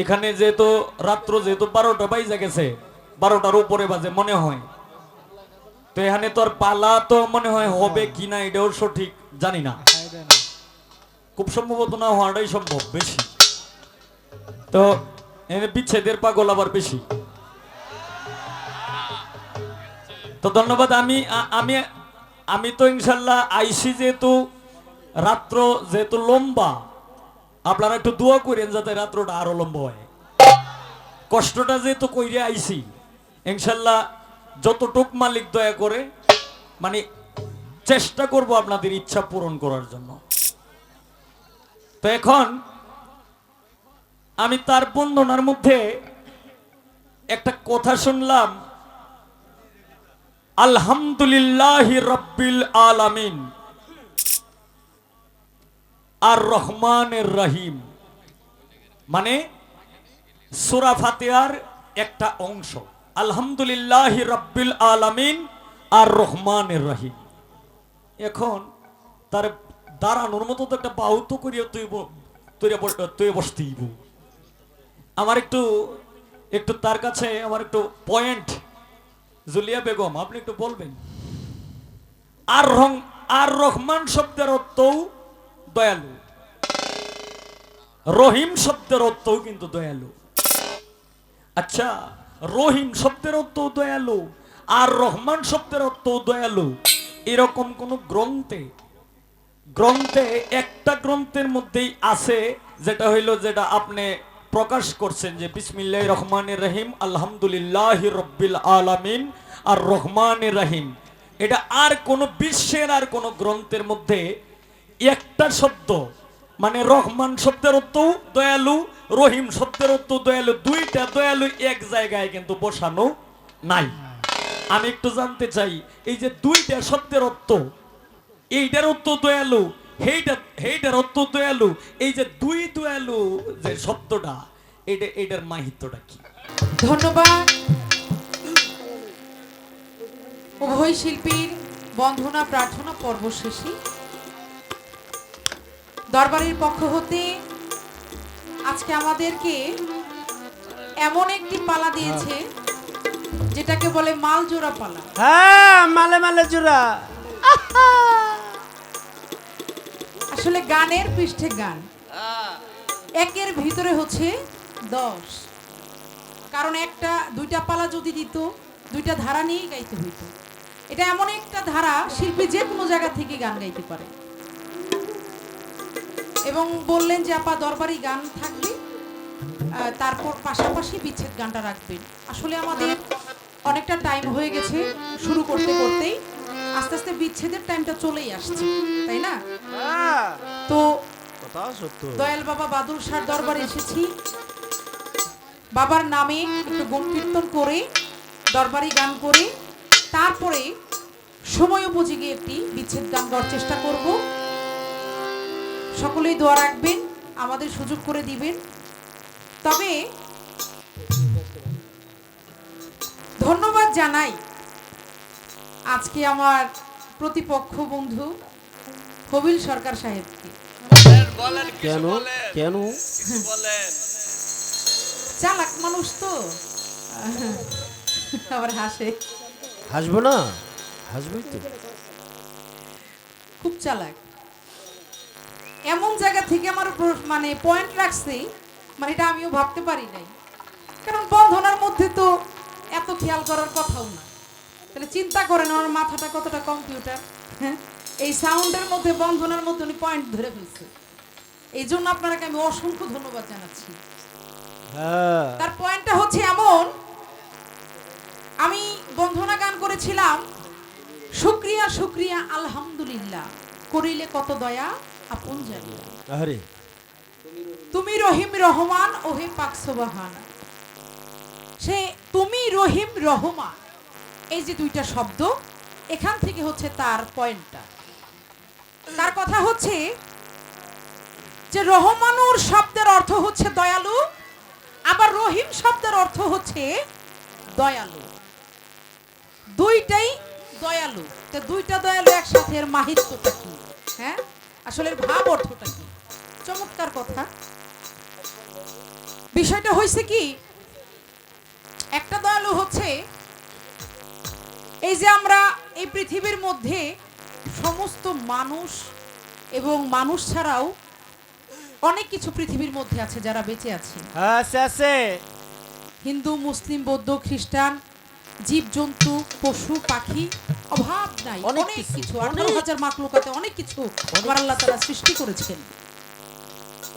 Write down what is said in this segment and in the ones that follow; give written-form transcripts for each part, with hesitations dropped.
এখানে যেহেতু রাত্র যেহেতু 12টা বাজে গেছে, 12টার উপরে বাজে মনে হয়, তো এখানে তো আর পালা তো মনে হয় হবে কিনা এটাও সঠিক জানি না, খুব সম্ভবত না হওয়াটাই সম্ভব বেশি। তো এখানে বিচ্ছেদের পাগল আবার বেশি। তো ধন্যবাদ। আমি আমি তো ইনশাল্লাহ আইসি, যেহেতু রাত্র যেহেতু লম্বা, আপনারা একটু দোয়া করেন যাতে রাত্রটা আরো লম্বা হয়। কষ্টটা যেহেতু কইরে আইসি, ইনশাল্লাহ যতটুক মালিক দয়া করে মানে চেষ্টা করব আপনাদের ইচ্ছা পূরণ করার জন্য। তো এখন আমি তার বন্ধনার মধ্যে একটা কথা শুনলাম, আলহামদুলিল্লাহি রাব্বিল আলামিন আর রহমানের রহিম, মানে সূরা ফাতিহার একটা অংশ, আলহামদুলিল্লাহি রাব্বিল আলামিন আর রহমানের রহিম। এখন তার দাঁড়ানোর মতো তো একটা বাহু তো করিয়া তুই বসতেইব। আমার একটু একটু তার কাছে আমার একটু পয়েন্ট, জুলিয়া বেগম আপনি একটু বলবেন। আর রহমান শব্দের অর্থও দয়ালু, রহিম শব্দের অর্থও কিন্তু দয়ালু। আচ্ছা, রহিম শব্দের অর্থও দয়ালু আর রহমান শব্দের অর্থও দয়ালু, এরকম কোন গ্রন্থে একটা গ্রন্থের মধ্যেই আছে, যেটা হইল যেটা আপনি প্রকাশ করছেন যে বিসমিল্লাহির রহমানির রহিম আলহামদুলিল্লাহি রাব্বিল আলামিন আর রহমানির রহিম। এটা আর কোন বিশ্বের আর কোন গ্রন্থের মধ্যে একটা শব্দ, মানে রহমান শব্দের অর্থও দয়ালু, রহিম শব্দের অর্থ দয়ালু, দুইটা দয়ালু এক জায়গায় কিন্তু বসানো নাই। আমি একটু জানতে চাই, এই যে দুইটা শব্দের অর্থ, এইটার অর্থ দয়ালু, হেইটার অর্থ দয়ালু, এই যে দুই দয়ালু যে শব্দটা, এইটার মাহিত্যটা কি? ধন্যবাদ উভয় শিল্পীর বন্ধনা প্রার্থনা পর্ব শেষে দরবারের পক্ষ হতে আজকে আমাদেরকে এমন একটি পালা দিয়েছে যেটাকে বলে মাল জোড়া পালা। হ্যাঁ, মালে মালে জোড়া। আসলে গানের পৃষ্ঠে গান, একের ভিতরে হচ্ছে 10, কারণ একটা দুইটা পালা যদি দিত দুইটা ধারা নিয়েই গাইতে হইত। এটা এমন একটা ধারা, শিল্পী যে কোনো জায়গা থেকে গান গাইতে পারে। এবং বললেন যে আপা দরবারি গান থাকবে, তারপর পাশাপাশি বিচ্ছেদ গানটা রাখবেন। আসলে আমাদের অনেকটা টাইম হয়ে গেছে, শুরু করতে করতেই আস্তে আস্তে বিচ্ছেদের টাইমটা চলেই আসছে, তাই না? তো দয়াল বাবা বাদুল শাহর দরবারে এসেছি, বাবার নামে একটু গুণ কীর্তন করে দরবারি গান করে তারপরে সময় উপযোগী একটি বিচ্ছেদ গান গাওয়ার চেষ্টা করব। সকলেই দোয়া রাখবেন, আমাদের সুযোগ করে দিবেন। তবে ধন্যবাদ জানাই আজকে আমার প্রতিপক্ষ বন্ধু কবিল সরকার সাহেবকে। কেন কেন চালাক মানুষ তো, আবার হাসে। হাসবো না, হাসবই তো। খুব চালাক, এমন জায়গা থেকে আমার মানে পয়েন্ট রাখছে, মানে এটা আমিও ভাবতে পারি নাই। কারণ বন্ধনার মধ্যে তো এত খেয়াল করার কথাও না। তাহলে চিন্তা করেন আমার মাথাটা কতটা কম্পিউটার। হ্যাঁ, এই সাউন্ডের মধ্যে বন্ধনার মধ্যে উনি পয়েন্ট ধরে ফেলছে। এই জন্য আপনাকে আমি অসংখ্য ধন্যবাদ জানাচ্ছি। তার পয়েন্টটা হচ্ছে এমন, আমি বন্ধনা গান করেছিলাম শুকরিয়া শুকরিয়া আলহামদুলিল্লাহ, করিলে কত দয়া আপন জানিয়া, আরে তুমি রহিম রহমান ওহে পাক সুবহান। সে তুমি রহিম রহমান, এই যে দুইটা শব্দ, এখান থেকে হচ্ছে তার পয়েন্টটা। তার কথা হচ্ছে যে রহমানুর শব্দের অর্থ হচ্ছে দয়ালু, আবার রহিম শব্দের অর্থ হচ্ছে দয়ালু, দুইটাই দয়ালু। তো দুইটা দয়ালু একসাথে, এর মাহিত্যটা কি? হ্যাঁ, আসলে ভাব অর্থটা কি? চমৎকার কথা। বিষয়টা হয়েছে কি, একটা দয়ালু হচ্ছে এই যে আমরা এই পৃথিবীর মধ্যে সমস্ত মানুষ এবং মানুষ ছাড়াও অনেক কিছু পৃথিবীর মধ্যে আছে যারা বেঁচে আছে, আছে হিন্দু, মুসলিম, বৌদ্ধ, খ্রিস্টান, জীবজন্তু, পশু পাখি, অভাব নাই, অনেক অনেক কিছু, কিছু, অনেক। 18,000 মাখলুকাতে অনেক কিছু আমার আল্লাহ তাআলা সৃষ্টি করেছেন।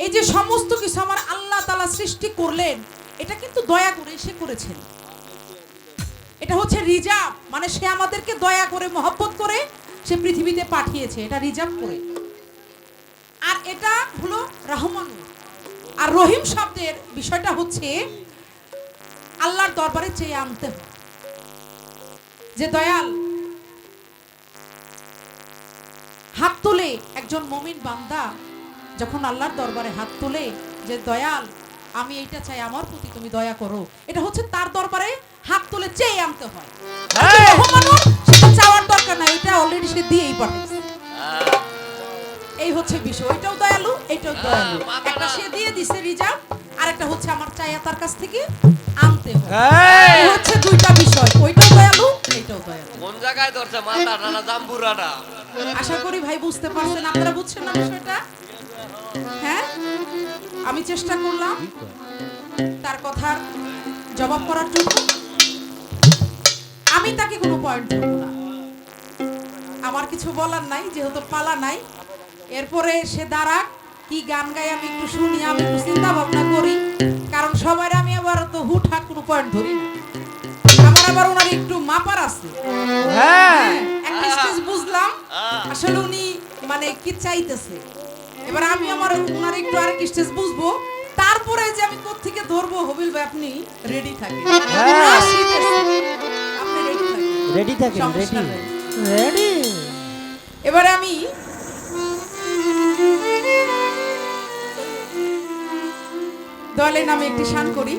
এই যে সমস্ত কিছু আমার আল্লাহ তাআলা সৃষ্টি করলেন, এটা কিন্তু দয়া করে সে করেছেন। এটা হচ্ছে রিজার্ভ, মানে সে আমাদেরকে দয়া করে মহব্বত করে সে পৃথিবীতে পাঠিয়েছে, এটা রিজার্ভ করে। আর এটা হলো রহমান। আর রহিম শব্দের বিষয়টা হচ্ছে আল্লাহর দরবারে চেয়ে আনতে হয় যে দয়াল। হাত তুলে একজন মুমিন বান্দা যখন আল্লাহর দরবারে হাত তুলে যে দয়াল আমি এইটা চাই, আমার প্রতি তুমি দয়া করো, এটা হচ্ছে তার দরবারে হাত তুলে চেয়ে আনতে হয়। সেটা চাওয়ার দরকার নাই, এটা অলরেডি সে দিয়েই পাঠাইছে। এই হচ্ছে বিষয়, ওইটাও দয়ালু, এইটাও দয়ালু। একটা সে দিয়ে দিছে রিজার্ভ, আর একটা হচ্ছে আমার চাইয়া তার কাছ থেকে আনতে হয়। এই হচ্ছে দুইটা বিষয়, ওইটাও দয়ালু, এইটাও দয়ালু। কোন জায়গায় ধরছে মাথা না জাম্বুরাটা? আশা করি ভাই বুঝতে পারছেন, আপনারা বুঝছেন না বিষয়টা? হ্যাঁ, আমি চেষ্টা করলাম তার কথার জবাব করার জন্য। আমি তাকে কোনো পয়েন্ট দেব না, আমার কিছু বলার নাই, যেহেতু পালা নাই। এরপরে সে দাঁড়াক, কি গান গায় আমি একটু শুনি, আমি একটু চিন্তা ভাবনা করি, কারণ সবার আমি আবার তো হুটহাট কোনো পয়েন্ট ধরি না। আমার আবার ওনার একটু মাপার আছে। হ্যাঁ, একটা স্টেজ বুঝলাম আসলে উনি মানে কি চাইতেছে। এবার আমি আমার ওনার একটু আরেক স্টেজ বুঝবো, তারপরে যে আমি কোত্থেকে ধরবো। হবিল ভাই আপনি রেডি থাকেন, আপনি রেডি থাকেন, সমস্যা নেই। রেডি। এবারে আমি দলের নামে একটি শান করি।